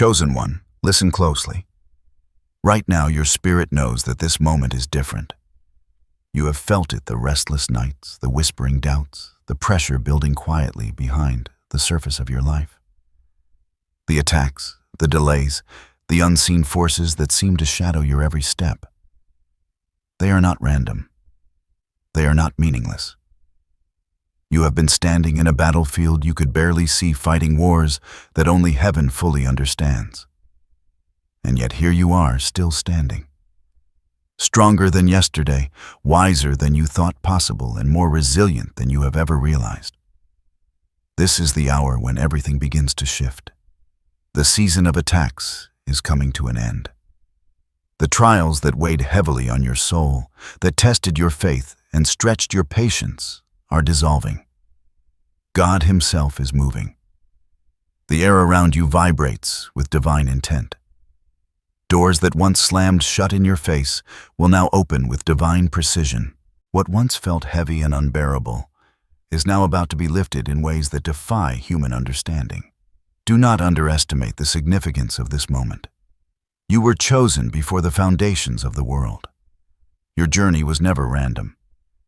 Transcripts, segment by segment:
Chosen one, listen closely. Right now, your spirit knows that this moment is different. You have felt it, the restless nights, the whispering doubts, the pressure building quietly behind the surface of your life. The attacks, the delays, the unseen forces that seem to shadow your every step. They are not random. They are not meaningless. You have been standing in a battlefield you could barely see, fighting wars that only heaven fully understands. And yet here you are, still standing. Stronger than yesterday, wiser than you thought possible, and more resilient than you have ever realized. This is the hour when everything begins to shift. The season of attacks is coming to an end. The trials that weighed heavily on your soul, that tested your faith and stretched your patience, are dissolving. God Himself is moving. The air around you vibrates with divine intent. Doors that once slammed shut in your face will now open with divine precision. What once felt heavy and unbearable is now about to be lifted in ways that defy human understanding. Do not underestimate the significance of this moment. You were chosen before the foundations of the world. Your journey was never random.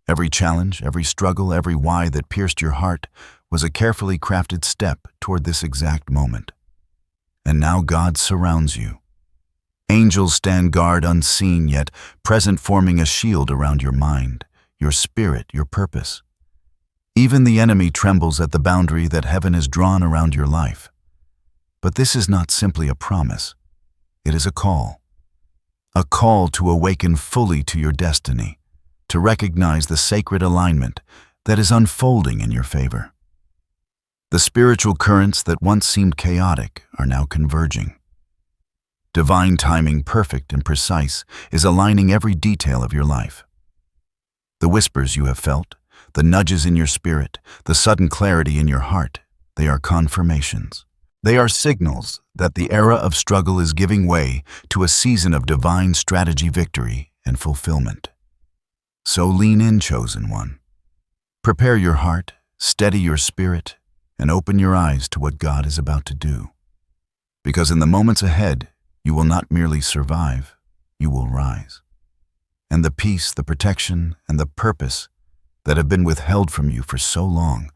Every challenge, every struggle, every why that pierced your heart was a carefully crafted step toward this exact moment. And now God surrounds you. Angels stand guard unseen, yet present, forming a shield around your mind, your spirit, your purpose. Even the enemy trembles at the boundary that heaven has drawn around your life. But this is not simply a promise. It is a call to awaken fully to your destiny, to recognize the sacred alignment that is unfolding in your favor. The spiritual currents that once seemed chaotic are now converging. Divine timing, perfect and precise, is aligning every detail of your life. The whispers you have felt, the nudges in your spirit, the sudden clarity in your heart, they are confirmations. They are signals that the era of struggle is giving way to a season of divine strategy, victory, and fulfillment. So lean in, chosen one. Prepare your heart, steady your spirit, and open your eyes to what God is about to do. Because in the moments ahead, you will not merely survive, you will rise. And the peace, the protection, and the purpose that have been withheld from you for so long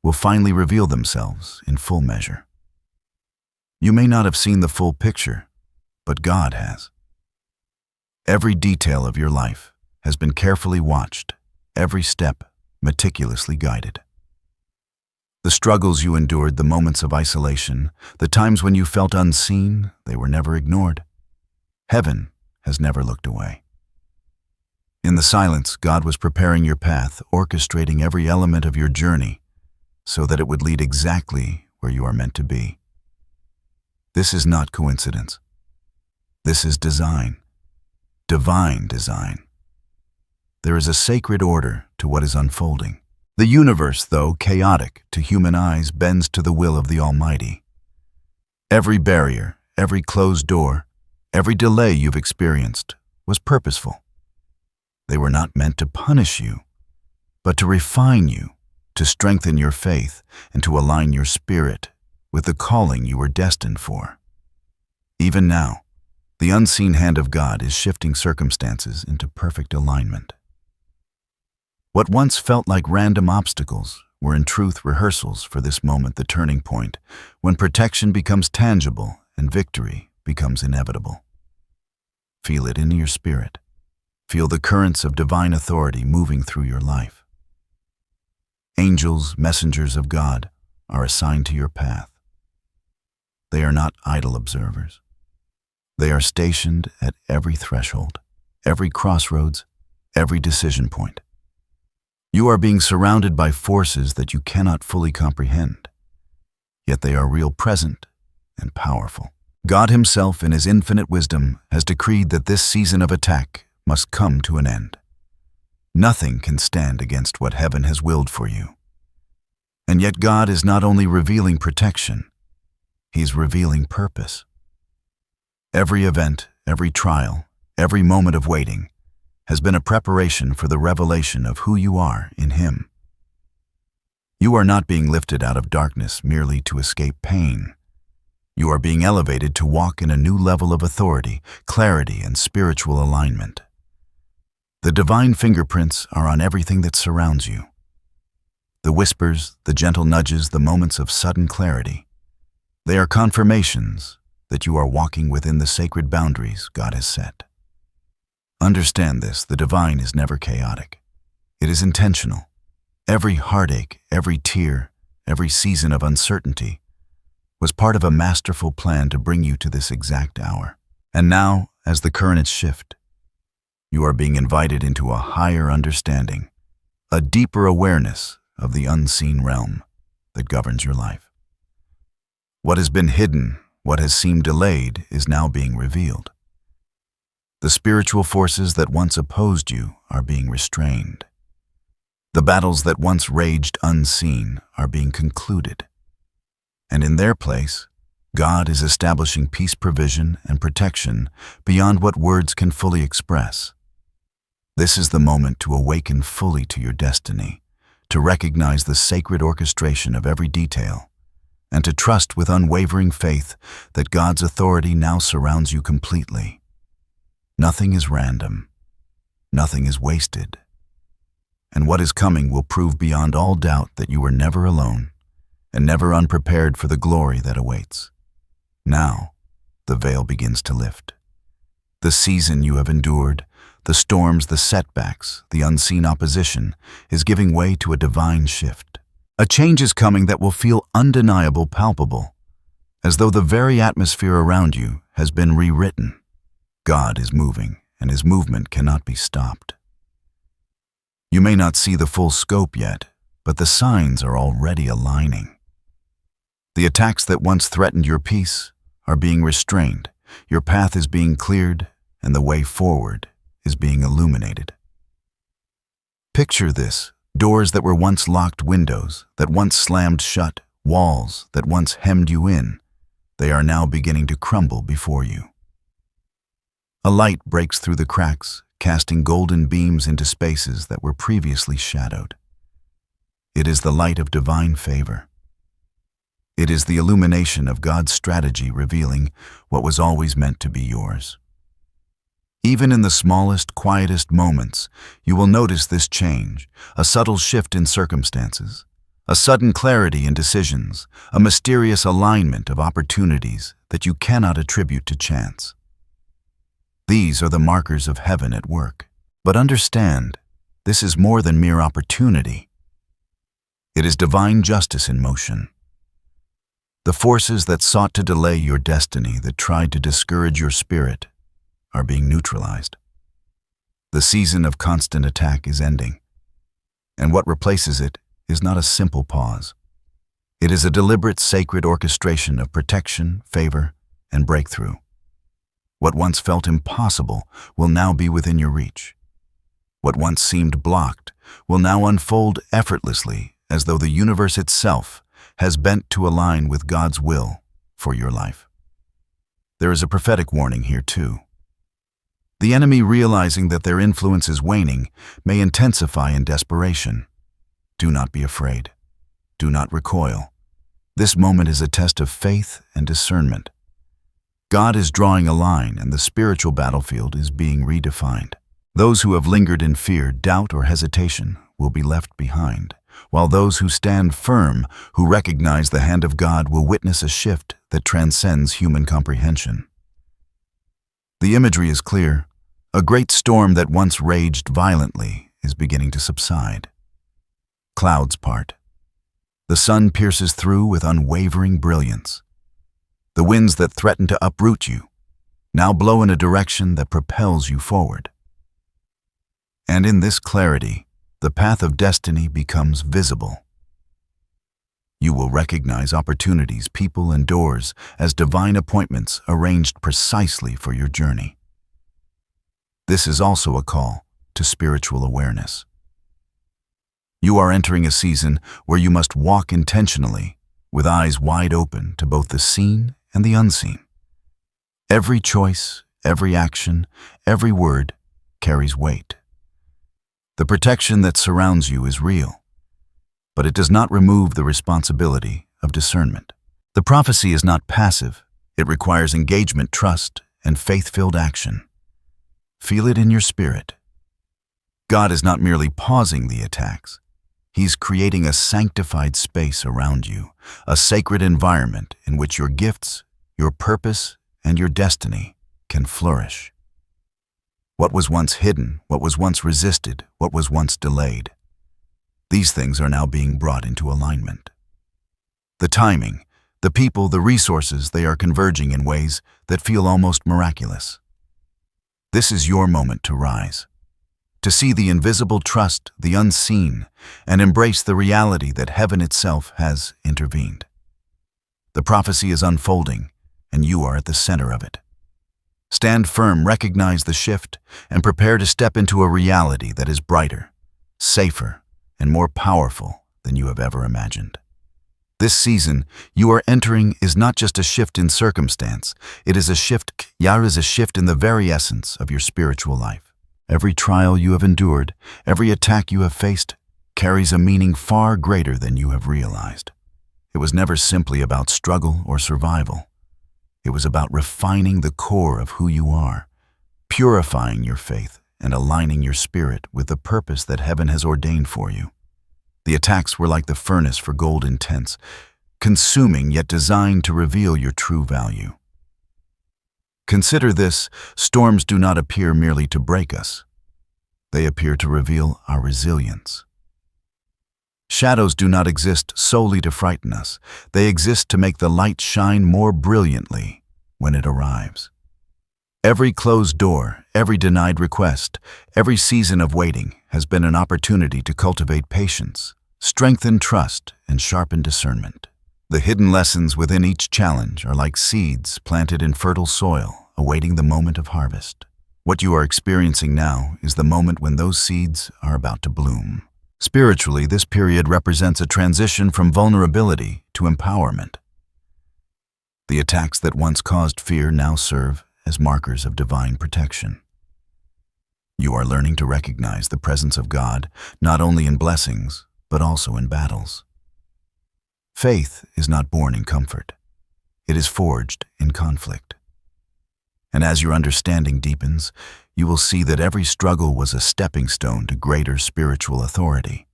will finally reveal themselves in full measure. You may not have seen the full picture, but God has. Every detail of your life has been carefully watched, every step meticulously guided. The struggles you endured, the moments of isolation, the times when you felt unseen, they were never ignored. Heaven has never looked away. In the silence, God was preparing your path, orchestrating every element of your journey so that it would lead exactly where you are meant to be. This is not coincidence. This is design, divine design. There is a sacred order to what is unfolding. The universe, though chaotic to human eyes, bends to the will of the Almighty. Every barrier, every closed door, every delay you've experienced was purposeful. They were not meant to punish you, but to refine you, to strengthen your faith, and to align your spirit with the calling you were destined for. Even now, the unseen hand of God is shifting circumstances into perfect alignment. What once felt like random obstacles were in truth rehearsals for this moment, the turning point, when protection becomes tangible and victory becomes inevitable. Feel it in your spirit. Feel the currents of divine authority moving through your life. Angels, messengers of God, are assigned to your path. They are not idle observers. They are stationed at every threshold, every crossroads, every decision point. You are being surrounded by forces that you cannot fully comprehend, yet they are real, present, and powerful. God Himself, in His infinite wisdom, has decreed that this season of attack must come to an end. Nothing can stand against what heaven has willed for you. And yet God is not only revealing protection, He's revealing purpose. Every event, every trial, every moment of waiting has been a preparation for the revelation of who you are in Him. You are not being lifted out of darkness merely to escape pain. You are being elevated to walk in a new level of authority, clarity, and spiritual alignment. The divine fingerprints are on everything that surrounds you. The whispers, the gentle nudges, the moments of sudden clarity. They are confirmations that you are walking within the sacred boundaries God has set. Understand this, the divine is never chaotic. It is intentional. Every heartache, every tear, every season of uncertainty was part of a masterful plan to bring you to this exact hour. And now, as the currents shift, you are being invited into a higher understanding, a deeper awareness of the unseen realm that governs your life. What has been hidden, what has seemed delayed, is now being revealed. The spiritual forces that once opposed you are being restrained. The battles that once raged unseen are being concluded. And in their place, God is establishing peace, provision, and protection beyond what words can fully express. This is the moment to awaken fully to your destiny, to recognize the sacred orchestration of every detail, and to trust with unwavering faith that God's authority now surrounds you completely. Nothing is random. Nothing is wasted. And what is coming will prove beyond all doubt that you were never alone and never unprepared for the glory that awaits. Now, the veil begins to lift. The season you have endured, the storms, the setbacks, the unseen opposition, is giving way to a divine shift. A change is coming that will feel undeniable, palpable, as though the very atmosphere around you has been rewritten. God is moving, and his movement cannot be stopped. You may not see the full scope yet, but the signs are already aligning. The attacks that once threatened your peace are being restrained, your path is being cleared, and the way forward is being illuminated. Picture this: doors that were once locked, windows that once slammed shut, walls that once hemmed you in, they are now beginning to crumble before you. A light breaks through the cracks, casting golden beams into spaces that were previously shadowed. It is the light of divine favor. It is the illumination of God's strategy revealing what was always meant to be yours. Even in the smallest, quietest moments, you will notice this change, a subtle shift in circumstances, a sudden clarity in decisions, a mysterious alignment of opportunities that you cannot attribute to chance. These are the markers of heaven at work. But understand, this is more than mere opportunity. It is divine justice in motion. The forces that sought to delay your destiny, that tried to discourage your spirit, are being neutralized. The season of constant attack is ending, and what replaces it is not a simple pause. It is a deliberate, sacred orchestration of protection, favor, and breakthrough. What once felt impossible will now be within your reach. What once seemed blocked will now unfold effortlessly, as though the universe itself has bent to align with God's will for your life. There is a prophetic warning here too. The enemy, realizing that their influence is waning, may intensify in desperation. Do not be afraid. Do not recoil. This moment is a test of faith and discernment. God is drawing a line, and the spiritual battlefield is being redefined. Those who have lingered in fear, doubt, or hesitation will be left behind, while those who stand firm, who recognize the hand of God, will witness a shift that transcends human comprehension. The imagery is clear. A great storm that once raged violently is beginning to subside. Clouds part. The sun pierces through with unwavering brilliance. The winds that threaten to uproot you now blow in a direction that propels you forward. And in this clarity, the path of destiny becomes visible. You will recognize opportunities, people, and doors as divine appointments arranged precisely for your journey. This is also a call to spiritual awareness. You are entering a season where you must walk intentionally, with eyes wide open to both the seen and the unseen. Every choice, every action, every word carries weight. The protection that surrounds you is real, but it does not remove the responsibility of discernment. The prophecy is not passive, It requires engagement, trust, and faith-filled action. Feel it in your spirit. God is not merely pausing the attacks. He's creating a sanctified space around you, a sacred environment in which your gifts, your purpose, and your destiny can flourish. What was once hidden, what was once resisted, what was once delayed, these things are now being brought into alignment. The timing, the people, the resources, they are converging in ways that feel almost miraculous. This is your moment to rise, to see the invisible, trust the unseen, and embrace the reality that heaven itself has intervened. The prophecy is unfolding, and you are at the center of it. Stand firm, recognize the shift, and prepare to step into a reality that is brighter, safer, and more powerful than you have ever imagined. This season you are entering is not just a shift in circumstance, it is a shift in the very essence of your spiritual life. Every trial you have endured, every attack you have faced, carries a meaning far greater than you have realized. It was never simply about struggle or survival. It was about refining the core of who you are, purifying your faith, and aligning your spirit with the purpose that heaven has ordained for you. The attacks were like the furnace for gold intense, consuming yet designed to reveal your true value. Consider this: storms do not appear merely to break us. They appear to reveal our resilience. Shadows do not exist solely to frighten us. They exist to make the light shine more brilliantly when it arrives. Every closed door, every denied request, every season of waiting has been an opportunity to cultivate patience, strengthen trust, and sharpen discernment. The hidden lessons within each challenge are like seeds planted in fertile soil, awaiting the moment of harvest. What you are experiencing now is the moment when those seeds are about to bloom. Spiritually, this period represents a transition from vulnerability to empowerment. The attacks that once caused fear now serve as markers of divine protection. You are learning to recognize the presence of God not only in blessings, but also in battles. Faith is not born in comfort. It is forged in conflict. And as your understanding deepens, you will see that every struggle was a stepping stone to greater spiritual authority.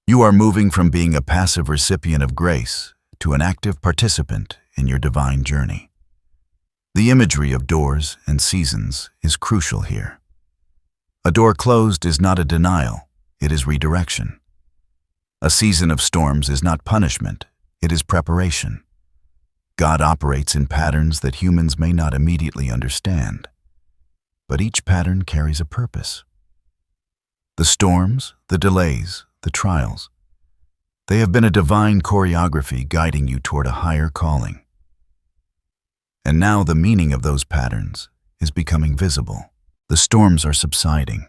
You are moving from being a passive recipient of grace to an active participant in your divine journey. The imagery of doors and seasons is crucial here. A door closed is not a denial, it is redirection. A season of storms is not punishment, it is preparation. God operates in patterns that humans may not immediately understand, but each pattern carries a purpose. The storms, the delays, the trials, they have been a divine choreography guiding you toward a higher calling. And now the meaning of those patterns is becoming visible. The storms are subsiding.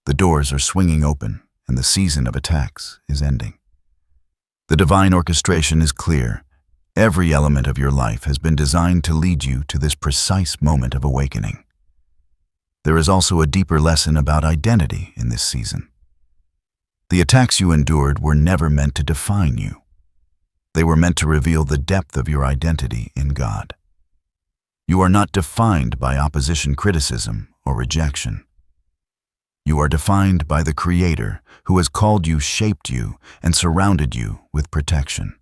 The doors are swinging open, and the season of attacks is ending. The divine orchestration is clear. Every element of your life has been designed to lead you to this precise moment of awakening. There is also a deeper lesson about identity in this season. The attacks you endured were never meant to define you. They were meant to reveal the depth of your identity in God. You are not defined by opposition, criticism, or rejection. You are defined by the Creator who has called you, shaped you, and surrounded you with protection.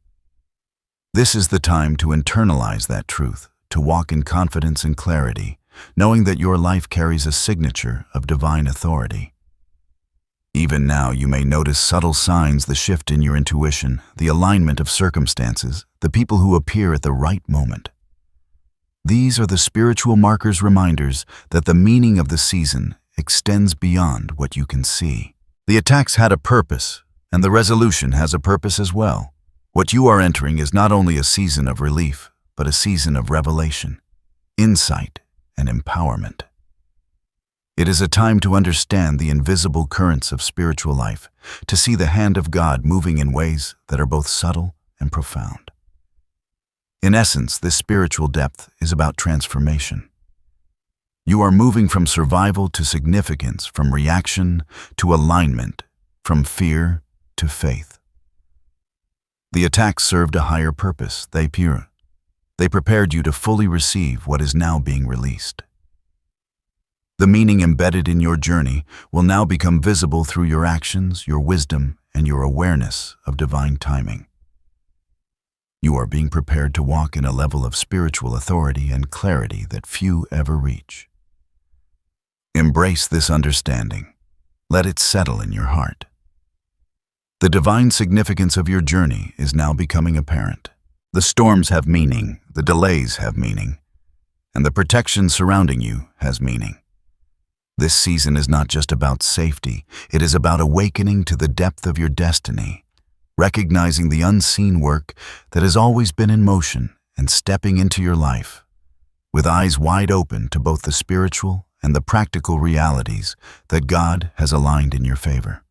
This is the time to internalize that truth, to walk in confidence and clarity, knowing that your life carries a signature of divine authority. Even now, you may notice subtle signs: the shift in your intuition, the alignment of circumstances, the people who appear at the right moment. These are the spiritual markers, reminders that the meaning of the season extends beyond what you can see. The attacks had a purpose, and the resolution has a purpose as well. What you are entering is not only a season of relief, but a season of revelation, insight, and empowerment. It is a time to understand the invisible currents of spiritual life, to see the hand of God moving in ways that are both subtle and profound. In essence, this spiritual depth is about transformation. You are moving from survival to significance, from reaction to alignment, from fear to faith. The attacks served a higher purpose. They prepared you to fully receive what is now being released. The meaning embedded in your journey will now become visible through your actions, your wisdom, and your awareness of divine timing. You are being prepared to walk in a level of spiritual authority and clarity that few ever reach. Embrace this understanding. Let it settle in your heart. The divine significance of your journey is now becoming apparent. The storms have meaning, the delays have meaning, and the protection surrounding you has meaning. This season is not just about safety, it is about awakening to the depth of your destiny, recognizing the unseen work that has always been in motion and stepping into your life, with eyes wide open to both the spiritual and the practical realities that God has aligned in your favor.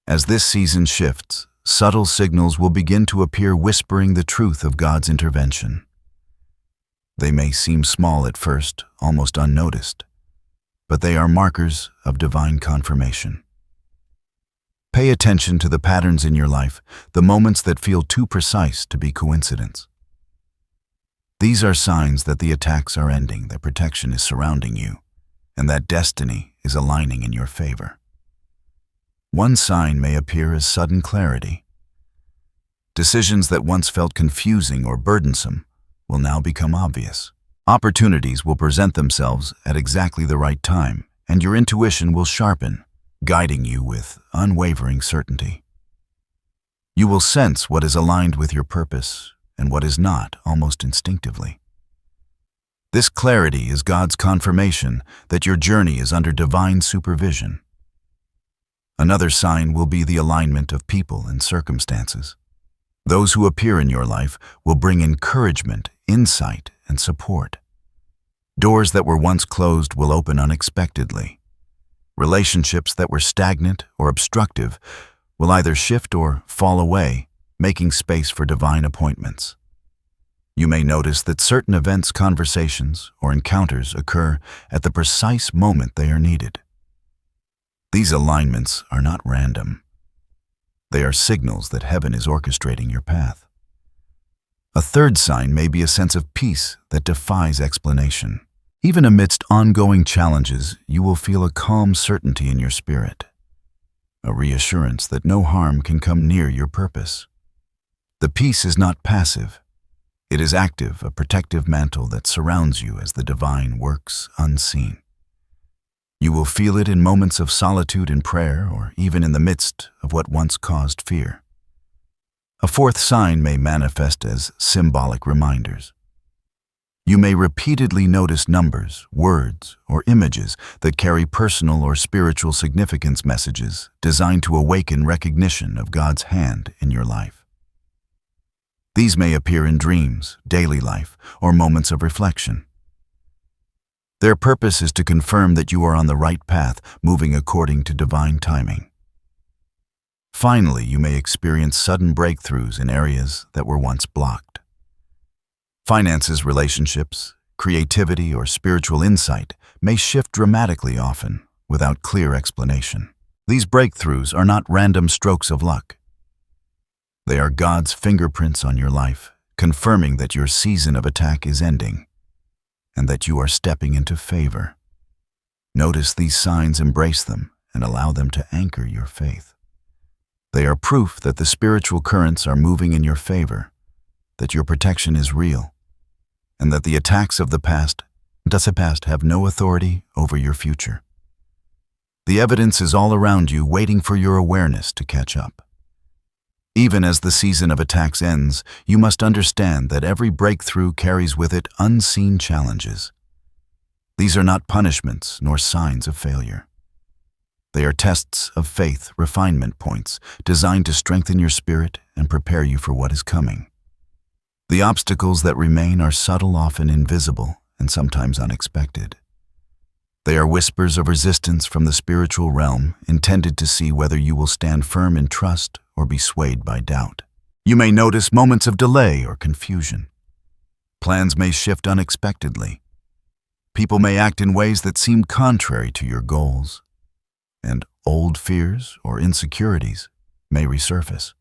As this season shifts, subtle signals will begin to appear whispering the truth of God's intervention. They may seem small at first, almost unnoticed, but they are markers of divine confirmation. Pay attention to the patterns in your life, the moments that feel too precise to be coincidence. These are signs that the attacks are ending, that protection is surrounding you, and that destiny is aligning in your favor. One sign may appear as sudden clarity. Decisions that once felt confusing or burdensome will now become obvious. Opportunities will present themselves at exactly the right time, and your intuition will sharpen, guiding you with unwavering certainty. You will sense what is aligned with your purpose and what is not almost instinctively. This clarity is God's confirmation that your journey is under divine supervision. Another sign will be the alignment of people and circumstances. Those who appear in your life will bring encouragement, insight, and support. Doors that were once closed will open unexpectedly. Relationships that were stagnant or obstructive will either shift or fall away, making space for divine appointments. You may notice that certain events, conversations, or encounters occur at the precise moment they are needed. These alignments are not random. They are signals that heaven is orchestrating your path. A third sign may be a sense of peace that defies explanation. Even amidst ongoing challenges, you will feel a calm certainty in your spirit, a reassurance that no harm can come near your purpose. The peace is not passive. It is active, a protective mantle that surrounds you as the divine works unseen. You will feel it in moments of solitude and prayer, or even in the midst of what once caused fear. A fourth sign may manifest as symbolic reminders. You may repeatedly notice numbers, words, or images that carry personal or spiritual significance, messages designed to awaken recognition of God's hand in your life. These may appear in dreams, daily life, or moments of reflection. Their purpose is to confirm that you are on the right path, moving according to divine timing. Finally, you may experience sudden breakthroughs in areas that were once blocked. Finances, relationships, creativity, or spiritual insight may shift dramatically, often without clear explanation. These breakthroughs are not random strokes of luck. They are God's fingerprints on your life, confirming that your season of attack is ending and that you are stepping into favor. Notice these signs, embrace them, and allow them to anchor your faith. They are proof that the spiritual currents are moving in your favor, that your protection is real, and that the attacks of the past have no authority over your future. The evidence is all around you, waiting for your awareness to catch up. Even as the season of attacks ends, you must understand that every breakthrough carries with it unseen challenges. These are not punishments nor signs of failure. They are tests of faith, refinement points, designed to strengthen your spirit and prepare you for what is coming. The obstacles that remain are subtle, often invisible, and sometimes unexpected. They are whispers of resistance from the spiritual realm, intended to see whether you will stand firm in trust or be swayed by doubt. You may notice moments of delay or confusion. Plans may shift unexpectedly. People may act in ways that seem contrary to your goals, and old fears or insecurities may resurface.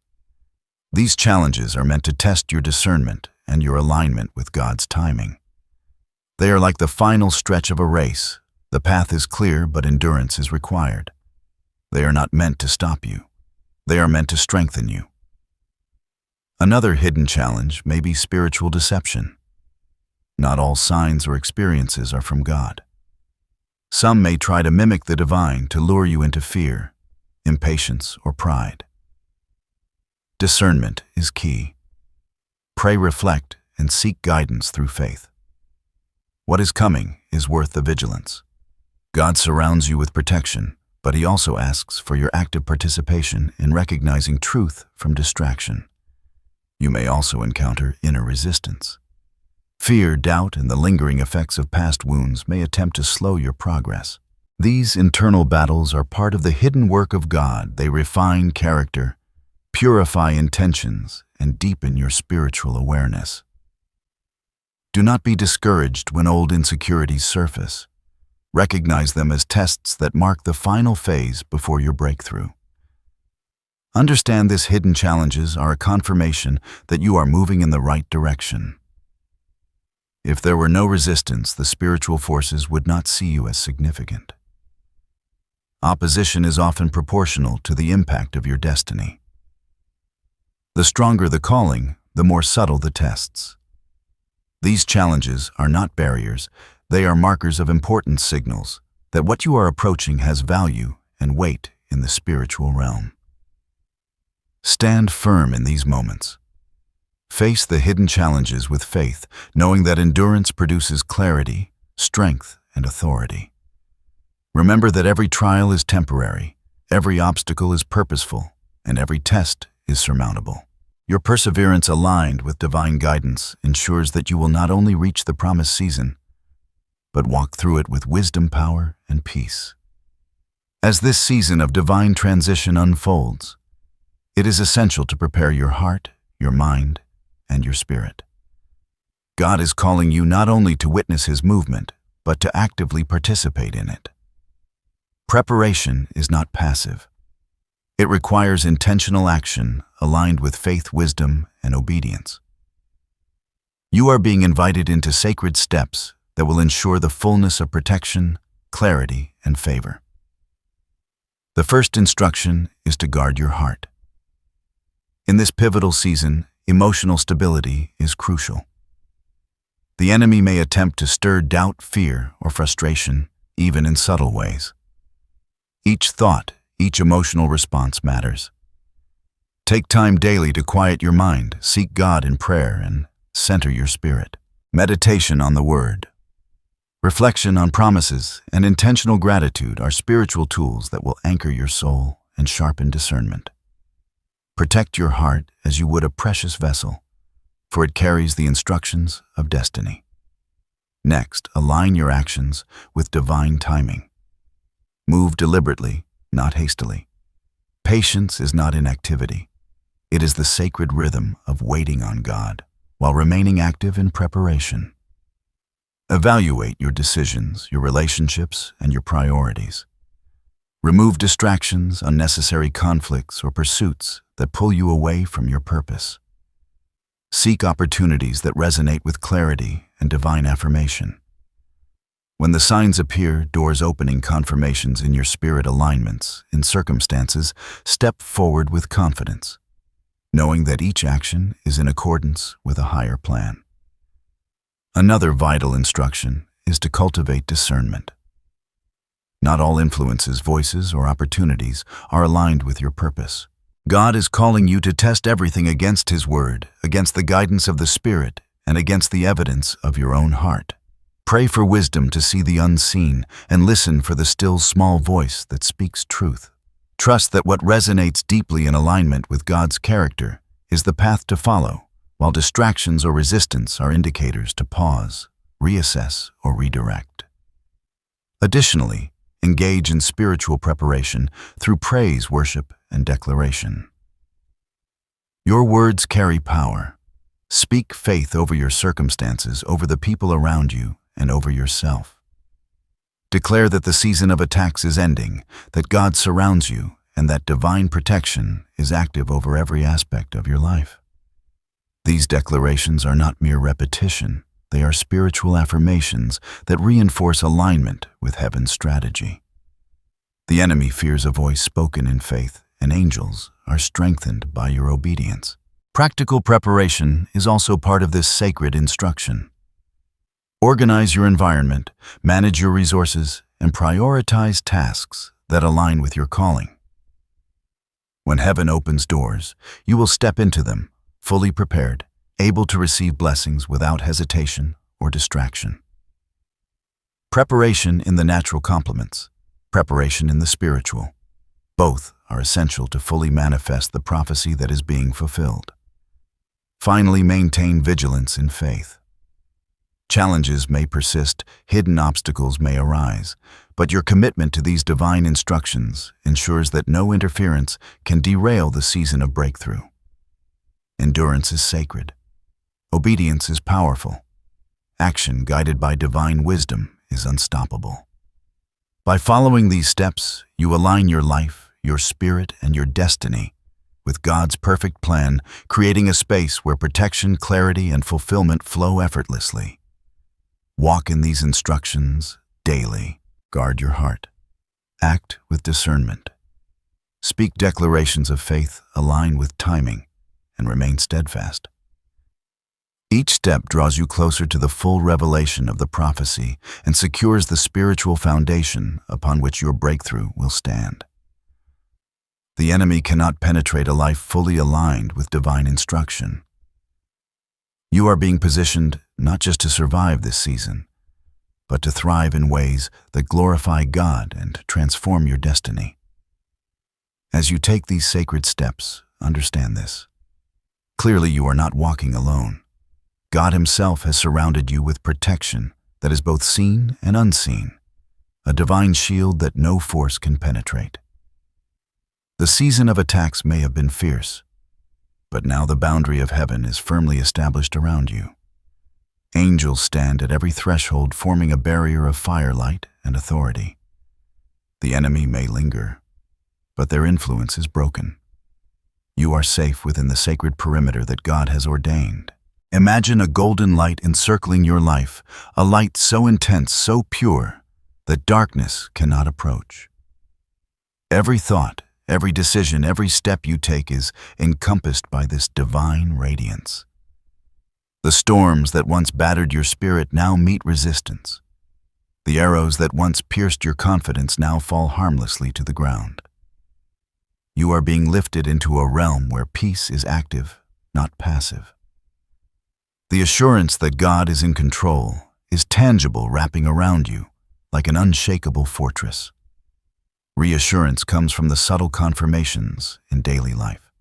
These challenges are meant to test your discernment and your alignment with God's timing. They are like the final stretch of a race. The path is clear, but endurance is required. They are not meant to stop you. They are meant to strengthen you. Another hidden challenge may be spiritual deception. Not all signs or experiences are from God. Some may try to mimic the divine to lure you into fear, impatience, or pride. Discernment is key. Pray, reflect, and seek guidance through faith. What is coming is worth the vigilance. God surrounds you with protection, but He also asks for your active participation in recognizing truth from distraction. You may also encounter inner resistance. Fear, doubt, and the lingering effects of past wounds may attempt to slow your progress. These internal battles are part of the hidden work of God. They refine character, purify intentions, and deepen your spiritual awareness. Do not be discouraged when old insecurities surface. Recognize them as tests that mark the final phase before your breakthrough. Understand these hidden challenges are a confirmation that you are moving in the right direction. If there were no resistance, the spiritual forces would not see you as significant. Opposition is often proportional to the impact of your destiny. The stronger the calling, the more subtle the tests. These challenges are not barriers, they are markers of important signals that what you are approaching has value and weight in the spiritual realm. Stand firm in these moments. Face the hidden challenges with faith, knowing that endurance produces clarity, strength, and authority. Remember that every trial is temporary, every obstacle is purposeful, and every test is surmountable. Your perseverance aligned with divine guidance ensures that you will not only reach the promised season, but walk through it with wisdom, power, and peace. As this season of divine transition unfolds, it is essential to prepare your heart, your mind, and your spirit. God is calling you not only to witness His movement, but to actively participate in it. Preparation is not passive. It requires intentional action aligned with faith, wisdom, and obedience. You are being invited into sacred steps that will ensure the fullness of protection, clarity, and favor. The first instruction is to guard your heart. In this pivotal season, emotional stability is crucial. The enemy may attempt to stir doubt, fear, or frustration, even in subtle ways. Each thought, each emotional response matters. Take time daily to quiet your mind, seek God in prayer, and center your spirit. Meditation on the Word, reflection on promises, and intentional gratitude are spiritual tools that will anchor your soul and sharpen discernment. Protect your heart as you would a precious vessel, for it carries the instructions of destiny. Next, align your actions with divine timing. Move deliberately, not hastily. Patience is not inactivity. It is the sacred rhythm of waiting on God while remaining active in preparation. Evaluate your decisions, your relationships, and your priorities. Remove distractions, unnecessary conflicts, or pursuits that pull you away from your purpose. Seek opportunities that resonate with clarity and divine affirmation. When the signs appear, doors opening, confirmations in your spirit, alignments in circumstances, step forward with confidence, knowing that each action is in accordance with a higher plan. Another vital instruction is to cultivate discernment. Not all influences, voices, or opportunities are aligned with your purpose. God is calling you to test everything against His Word, against the guidance of the Spirit, and against the evidence of your own heart. Pray for wisdom to see the unseen and listen for the still small voice that speaks truth. Trust that what resonates deeply in alignment with God's character is the path to follow, while distractions or resistance are indicators to pause, reassess, or redirect. Additionally, engage in spiritual preparation through praise, worship, and declaration. Your words carry power. Speak faith over your circumstances, over the people around you, and over yourself. Declare that the season of attacks is ending, that God surrounds you, and that divine protection is active over every aspect of your life. These declarations are not mere repetition. They are spiritual affirmations that reinforce alignment with heaven's strategy. The enemy fears a voice spoken in faith, and angels are strengthened by your obedience. Practical preparation is also part of this sacred instruction. Organize your environment, manage your resources, and prioritize tasks that align with your calling. When heaven opens doors, you will step into them, fully prepared, able to receive blessings without hesitation or distraction. Preparation in the natural complements, preparation in the spiritual. Both are essential to fully manifest the prophecy that is being fulfilled. Finally, maintain vigilance in faith. Challenges may persist, hidden obstacles may arise, but your commitment to these divine instructions ensures that no interference can derail the season of breakthrough. Endurance is sacred. Obedience is powerful. Action guided by divine wisdom is unstoppable. By following these steps, you align your life, your spirit, and your destiny with God's perfect plan, creating a space where protection, clarity, and fulfillment flow effortlessly. Walk in these instructions daily. Guard your heart. Act with discernment. Speak declarations of faith, align with timing, and remain steadfast. Each step draws you closer to the full revelation of the prophecy and secures the spiritual foundation upon which your breakthrough will stand. The enemy cannot penetrate a life fully aligned with divine instruction. You are being positioned not just to survive this season, but to thrive in ways that glorify God and transform your destiny. As you take these sacred steps, understand this. Clearly, you are not walking alone. God Himself has surrounded you with protection that is both seen and unseen, a divine shield that no force can penetrate. The season of attacks may have been fierce, but now the boundary of heaven is firmly established around you. Angels stand at every threshold, forming a barrier of firelight and authority. The enemy may linger, but their influence is broken. You are safe within the sacred perimeter that God has ordained. Imagine a golden light encircling your life, a light so intense, so pure, that darkness cannot approach. Every thought, every decision, every step you take is encompassed by this divine radiance. The storms that once battered your spirit now meet resistance. The arrows that once pierced your confidence now fall harmlessly to the ground. You are being lifted into a realm where peace is active, not passive. The assurance that God is in control is tangible, wrapping around you like an unshakable fortress. Reassurance comes from the subtle confirmations in daily life.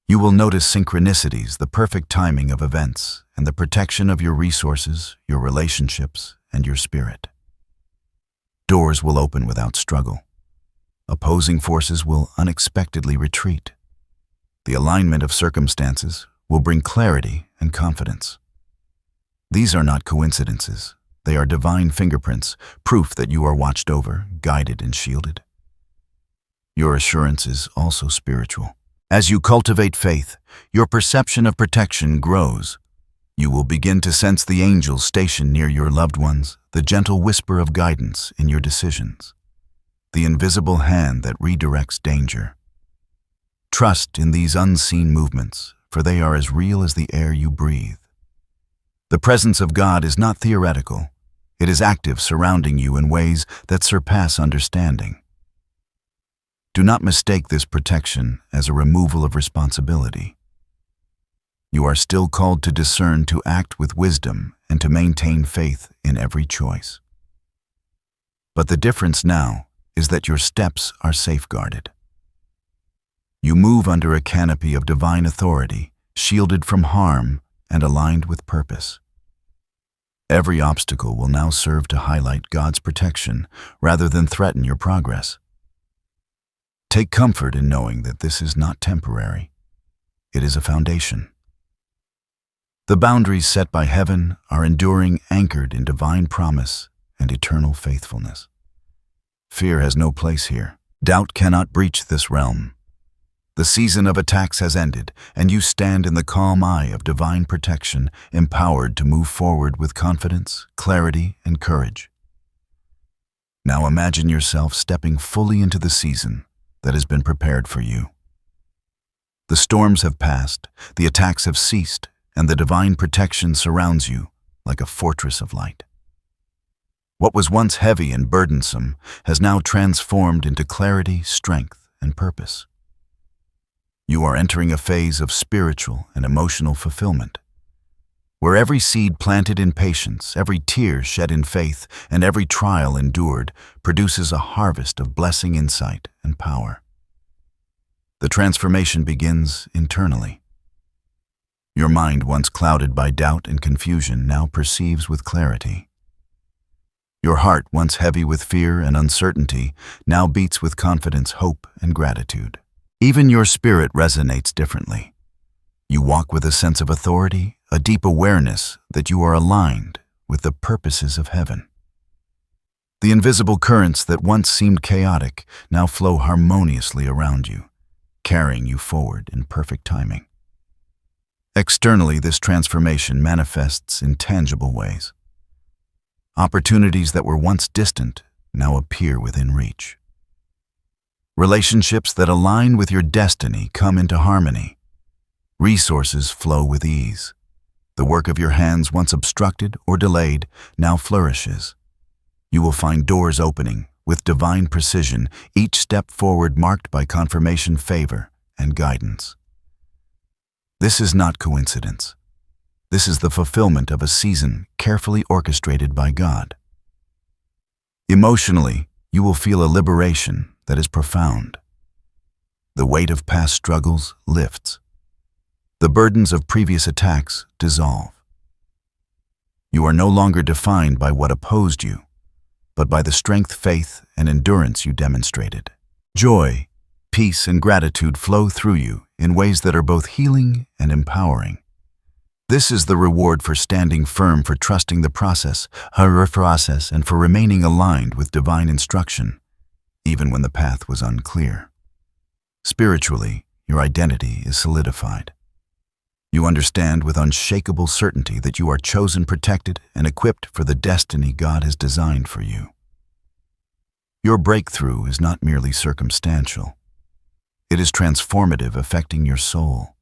You will notice synchronicities, the perfect timing of events, and the protection of your resources, your relationships, and your spirit. Doors will open without struggle. Opposing forces will unexpectedly retreat. The alignment of circumstances will bring clarity and confidence. These are not coincidences. They are divine fingerprints, proof that you are watched over, guided, and shielded. Your assurance is also spiritual. As you cultivate faith, your perception of protection grows. You will begin to sense the angels stationed near your loved ones, the gentle whisper of guidance in your decisions, the invisible hand that redirects danger. Trust in these unseen movements, for they are as real as the air you breathe. The presence of God is not theoretical. It is active, surrounding you in ways that surpass understanding. Do not mistake this protection as a removal of responsibility. You are still called to discern, to act with wisdom, and to maintain faith in every choice. But the difference now is that your steps are safeguarded. You move under a canopy of divine authority, shielded from harm and aligned with purpose. Every obstacle will now serve to highlight God's protection rather than threaten your progress. Take comfort in knowing that this is not temporary. It is a foundation. The boundaries set by heaven are enduring, anchored in divine promise and eternal faithfulness. Fear has no place here. Doubt cannot breach this realm. The season of attacks has ended, and you stand in the calm eye of divine protection, empowered to move forward with confidence, clarity, and courage. Now imagine yourself stepping fully into the season that has been prepared for you. The storms have passed, the attacks have ceased, and the divine protection surrounds you like a fortress of light. What was once heavy and burdensome has now transformed into clarity, strength, and purpose. You are entering a phase of spiritual and emotional fulfillment, where every seed planted in patience, every tear shed in faith, and every trial endured produces a harvest of blessing, insight, and power. The transformation begins internally. Your mind, once clouded by doubt and confusion, now perceives with clarity. Your heart, once heavy with fear and uncertainty, now beats with confidence, hope, and gratitude. Even your spirit resonates differently. You walk with a sense of authority, a deep awareness that you are aligned with the purposes of heaven. The invisible currents that once seemed chaotic now flow harmoniously around you, carrying you forward in perfect timing. Externally, this transformation manifests in tangible ways. Opportunities that were once distant now appear within reach. Relationships that align with your destiny come into harmony. Resources flow with ease. The work of your hands, once obstructed or delayed, now flourishes. You will find doors opening with divine precision, each step forward marked by confirmation, favor, and guidance. This is not coincidence. This is the fulfillment of a season carefully orchestrated by God. Emotionally, you will feel a liberation that is profound. The weight of past struggles lifts. The burdens of previous attacks dissolve. You are no longer defined by what opposed you, but by the strength, faith, and endurance you demonstrated. Joy, peace, and gratitude flow through you in ways that are both healing and empowering. This is the reward for standing firm, for trusting the process, and for remaining aligned with divine instruction, even when the path was unclear. Spiritually, your identity is solidified. You understand with unshakable certainty that you are chosen, protected, and equipped for the destiny God has designed for you. Your breakthrough is not merely circumstantial. It is transformative, affecting your soul,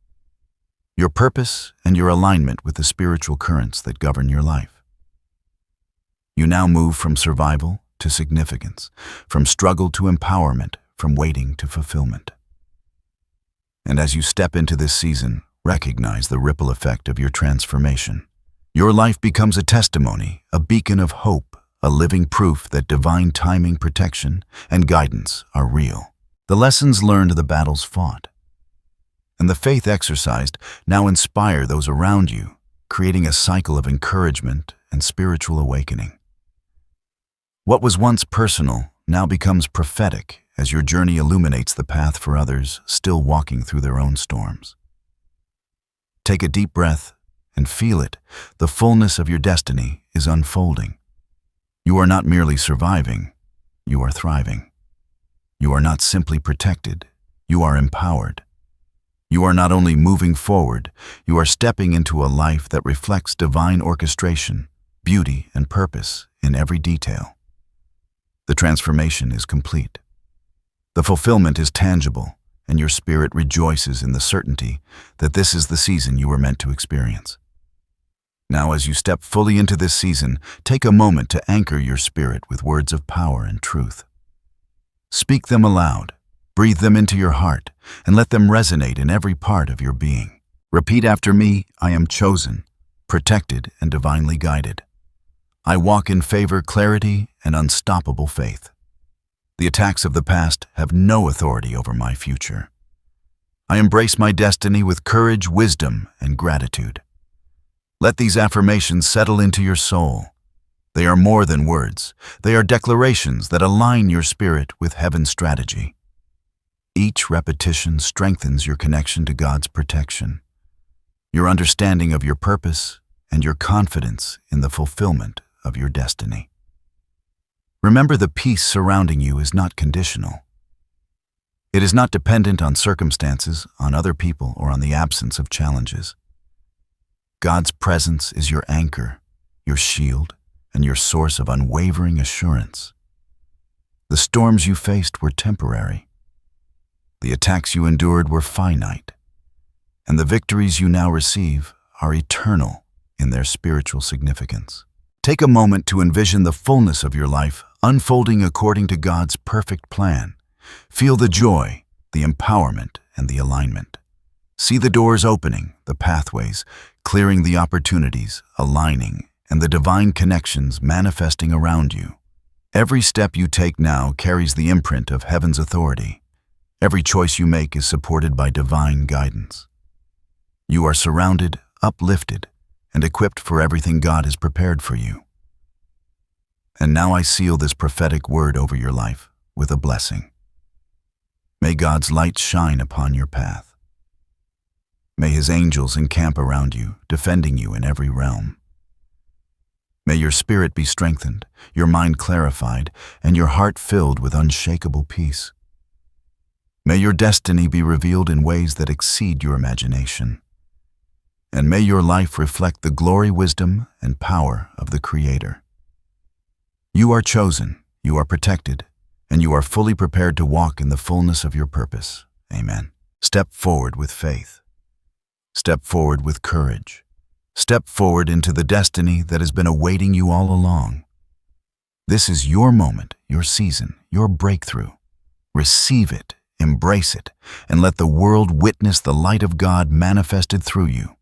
your purpose, and your alignment with the spiritual currents that govern your life. You now move from survival to significance, from struggle to empowerment, from waiting to fulfillment. And as you step into this season, recognize the ripple effect of your transformation. Your life becomes a testimony, a beacon of hope, a living proof that divine timing, protection, and guidance are real. The lessons learned, the battles fought, and the faith exercised now inspire those around you, creating a cycle of encouragement and spiritual awakening. What was once personal now becomes prophetic as your journey illuminates the path for others still walking through their own storms. Take a deep breath and feel it. The fullness of your destiny is unfolding. You are not merely surviving, you are thriving. You are not simply protected, you are empowered. You are not only moving forward, you are stepping into a life that reflects divine orchestration, beauty, and purpose in every detail. The transformation is complete. The fulfillment is tangible, and your spirit rejoices in the certainty that this is the season you were meant to experience. Now, as you step fully into this season, take a moment to anchor your spirit with words of power and truth. Speak them aloud. Breathe them into your heart, and let them resonate in every part of your being. Repeat after me: I am chosen, protected, and divinely guided. I walk in favor, clarity, and unstoppable faith. The attacks of the past have no authority over my future. I embrace my destiny with courage, wisdom, and gratitude. Let these affirmations settle into your soul. They are more than words. They are declarations that align your spirit with heaven's strategy. Each repetition strengthens your connection to God's protection, your understanding of your purpose, and your confidence in the fulfillment of your destiny. Remember, the peace surrounding you is not conditional. It is not dependent on circumstances, on other people, or on the absence of challenges. God's presence is your anchor, your shield, and your source of unwavering assurance. The storms you faced were temporary. The attacks you endured were finite. And the victories you now receive are eternal in their spiritual significance. Take a moment to envision the fullness of your life unfolding according to God's perfect plan. Feel the joy, the empowerment, and the alignment. See the doors opening, the pathways, clearing the opportunities, aligning, and the divine connections manifesting around you. Every step you take now carries the imprint of heaven's authority. Every choice you make is supported by divine guidance. You are surrounded, uplifted, and equipped for everything God has prepared for you. And now I seal this prophetic word over your life with a blessing. May God's light shine upon your path. May His angels encamp around you, defending you in every realm. May your spirit be strengthened, your mind clarified, and your heart filled with unshakable peace. May your destiny be revealed in ways that exceed your imagination. And may your life reflect the glory, wisdom, and power of the Creator. You are chosen, you are protected, and you are fully prepared to walk in the fullness of your purpose. Amen. Step forward with faith. Step forward with courage. Step forward into the destiny that has been awaiting you all along. This is your moment, your season, your breakthrough. Receive it, embrace it, and let the world witness the light of God manifested through you.